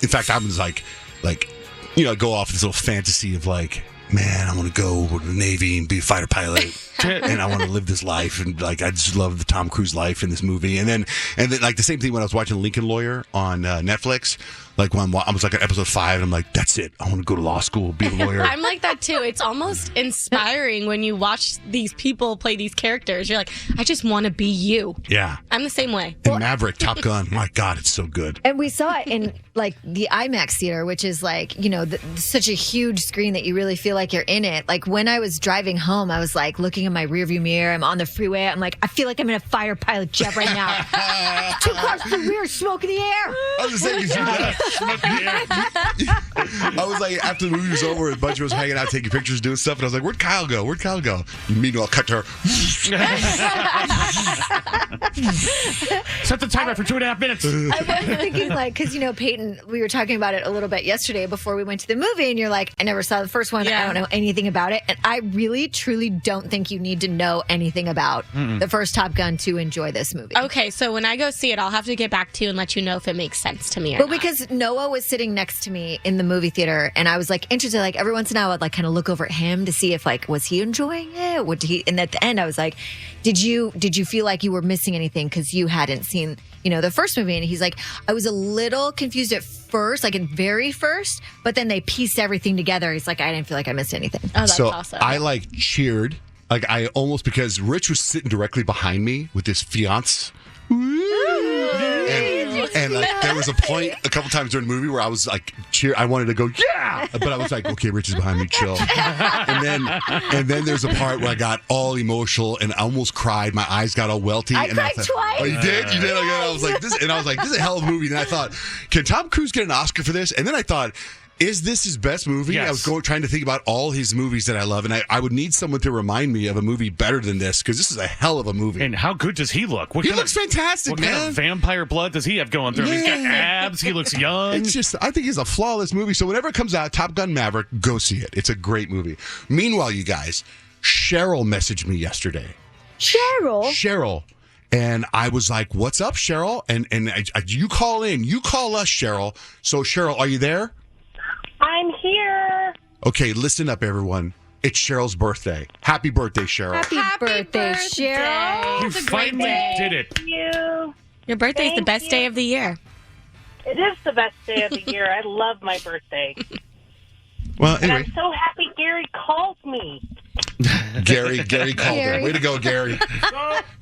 In fact, I was like, go off this little fantasy of like, man, I want to go to the Navy and be a fighter pilot. And I want to live this life, and like I just love the Tom Cruise life in this movie. And then like the same thing when I was watching Lincoln Lawyer on Netflix. Like when I was like at episode 5, and I'm like, that's it. I want to go to law school, be a lawyer. I'm like that too. It's almost inspiring when you watch these people play these characters. You're like, I just want to be you. Yeah, I'm the same way. And Maverick, Top Gun. My God, it's so good. And we saw it in like the IMAX theater, which is like, such a huge screen that you really feel like you're in it. Like when I was driving home, I was like looking in my rearview mirror. I'm on the freeway. I'm like, I feel like I'm in a fighter pilot jet right now. 2 cars to the rear, smoke in the air. I was just saying, I was like, after the movie was over, a bunch of us hanging out, taking pictures, doing stuff, and I was like, "Where'd Kyle go? Where'd Kyle go?" Meanwhile, cut to her. Set the timer for 2.5 minutes. I was thinking, like, because Peyton, we were talking about it a little bit yesterday before we went to the movie, and you're like, I never saw the first one. Yeah. I don't know anything about it, and I really, truly don't think you need to know anything about the first Top Gun to enjoy this movie. Okay, so when I go see it, I'll have to get back to you and let you know if it makes sense to me or Well, not. because Noah was sitting next to me in the movie theater, and I was like interested. Like every once in a while, I would like kind of look over at him to see if like was he enjoying it? Would he? And at the end, I was like, did you feel like you were missing anything because you hadn't seen the first movie? And he's like, I was a little confused at first, like at very first, but then they pieced everything together. He's like, I didn't feel like I missed anything. Oh, that's So awesome. I like cheered. Like I almost, because Rich was sitting directly behind me with his fiance. And like there was a point a couple times during the movie where I was like I wanted to go, yeah, but I was like, okay, Rich is behind me, chill. And then there's a part where I got all emotional and I almost cried. My eyes got all welty. I and cried thought, twice. Oh, you did? You did? Okay. I was like, this is a hell of a movie. And I thought, can Tom Cruise get an Oscar for this? And then I thought, is this his best movie? Yes. I was trying to think about all his movies that I love, and I would need someone to remind me of a movie better than this, because this is a hell of a movie. And how good does he look? He looks fantastic, what man. kind of vampire blood does he have going through him? He's got abs. He looks young. It's just, I think it's a flawless movie. So whenever it comes out, Top Gun Maverick, go see it. It's a great movie. Meanwhile, you guys, Cheryl messaged me yesterday. Cheryl. And I was like, what's up, Cheryl? And you call in. You call us, Cheryl. So, Cheryl, are you there? I'm here. Okay, listen up, everyone. It's Cheryl's birthday. Happy birthday, Cheryl. Happy birthday, Cheryl. You It's a great finally day. did it. Thank you. Your birthday is the Thank best you. day of the year. It is the best day of the year. I love my birthday. Well, And anyway, I'm so happy Gary called me. Gary called her. Way to go, Gary.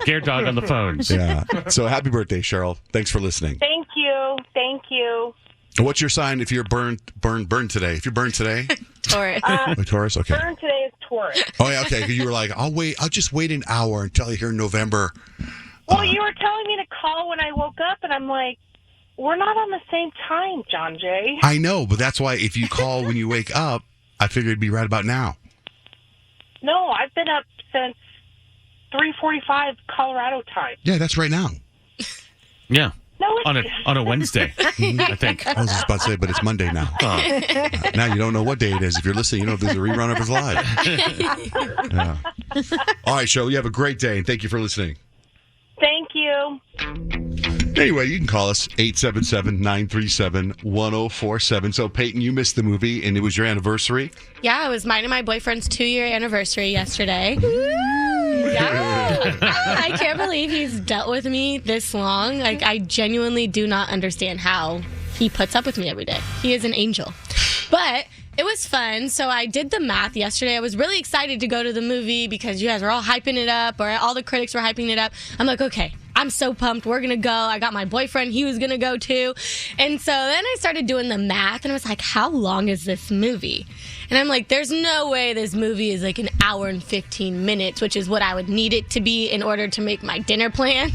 Scare dog on the phone. Yeah. So happy birthday, Cheryl. Thanks for listening. Thank you. Thank you. What's your sign if you're burned today? If you're burned today? Taurus. Taurus? Okay. Burn today is Taurus. Oh, yeah, okay. You were like, I'll just wait an hour until I hear November. Well, you were telling me to call when I woke up, and I'm like, we're not on the same time, John Jay. I know, but that's why if you call when you wake up, I figured it'd be right about now. No, I've been up since 3:45 Colorado time. Yeah, that's right now. Yeah. No, it's On a Wednesday, I think. I was just about to say, but it's Monday now. Now you don't know what day it is. If you're listening, you know if there's a rerun of it's live. Yeah. All right, Cheryl, you have a great day, and thank you for listening. Thank you. Anyway, you can call us 877-937-1047. So, Peyton, you missed the movie, and it was your anniversary. Yeah, it was mine and my boyfriend's 2-year anniversary yesterday. Yeah. I can't believe he's dealt with me this long. Like, I genuinely do not understand how he puts up with me every day. He is an angel. But it was fun. So I did the math yesterday. I was really excited to go to the movie because you guys were all hyping it up, or all the critics were hyping it up. I'm like, okay, I'm so pumped. We're going to go. I got my boyfriend. He was going to go too. And so then I started doing the math, and I was like, how long is this movie? And I'm like, there's no way this movie is like an hour and 15 minutes, which is what I would need it to be in order to make my dinner plans.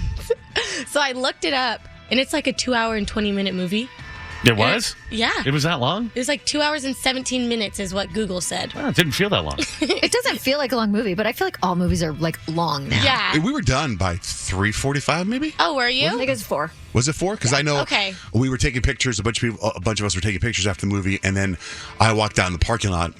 So I looked it up, and it's like a 2-hour and 20-minute movie. It was? Yeah. It was that long? It was like 2 hours and 17 minutes is what Google said. Oh, it didn't feel that long. It doesn't feel like a long movie, but I feel like all movies are like long now. Yeah. We were done by 3:45, maybe. Oh, were I you? think it's 4. Was it 4? Because I know Okay. we were taking pictures. A bunch of us were taking pictures after the movie, and then I walked down the parking lot,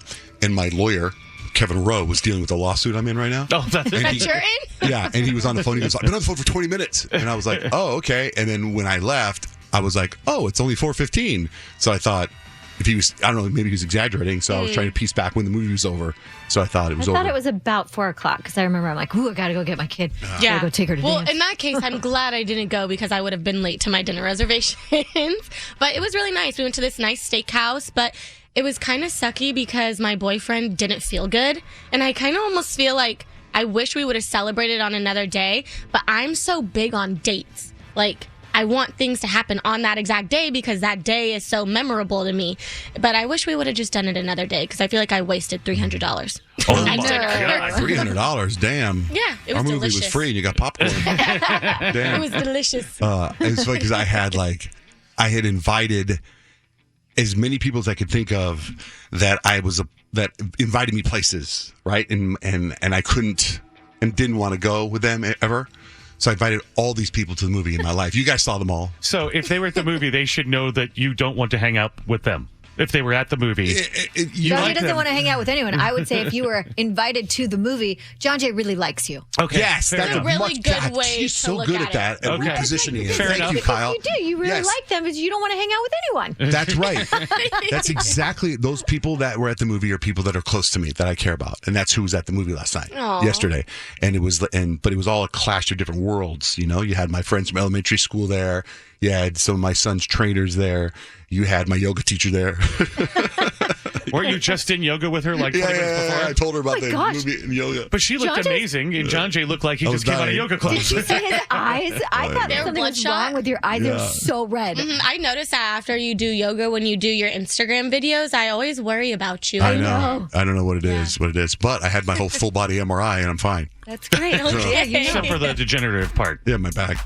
and my lawyer, Kevin Rowe, was dealing with the lawsuit I'm in right now. Oh, that's And That he- you're in? Yeah, and he was on the phone. He goes, I've been on the phone for 20 minutes. And I was like, oh, okay. And then when I left, I was like, oh, it's only 4:15. So I thought if he was, I don't know, maybe he was exaggerating. So I was trying to piece back when the movie was over. So I thought it was over. I thought it was about 4 o'clock because I remember I'm like, ooh, I got to go get my kid. Yeah. Gotta go take her to well, dance. in that case, I'm glad I didn't go because I would have been late to my dinner reservations. But it was really nice. We went to this nice steakhouse, but it was kind of sucky because my boyfriend didn't feel good. And I kind of almost feel like I wish we would have celebrated on another day. But I'm so big on dates. Like, I want things to happen on that exact day because that day is so memorable to me. But I wish we would have just done it another day because I feel like I wasted $300. Oh, at my dinner. God. $300, damn. Yeah, it was Our movie delicious. was free and you got popcorn. It Damn. was delicious. It was funny because I had invited as many people as I could think of that that invited me places, right? And I couldn't and didn't want to go with them ever. So I invited all these people to the movie in my life. You guys saw them all. So if they were at the movie, they should know that you don't want to hang out with them. If they were at the movie. You John like Jay doesn't them. want to hang out with anyone. I would say if you were invited to the movie, John Jay really likes you. Okay. Yes, fair that's enough. a really much, good God, way she's to so look good at at it. that, at Okay. repositioning it. Fair Thank enough. you, Kyle. You do. You really Yes. like them, but you don't want to hang out with anyone. That's right. That's exactly those people that were at the movie are people that are close to me that I care about, and that's who was at the movie last night, Aw. yesterday, but it was all a clash of different worlds. You know, you had my friends from elementary school there, you had some of my son's trainers there, you had my yoga teacher there. Weren't you just in yoga with her like 20 minutes before? I told her about Oh my the gosh. movie and yoga. But she looked John Jay- amazing, and John Jay looked like he I just was came out of dying. yoga Did class. you see his eyes? I thought They were something was bloodshot. wrong with your eyes. They were so red. I noticed that after you do yoga, when you do your Instagram videos, I always worry about you. I know. know. I don't know what it is, but I had my whole full body MRI and I'm fine. That's great. Okay. Yeah, you know. Except for the degenerative part. Yeah, my back.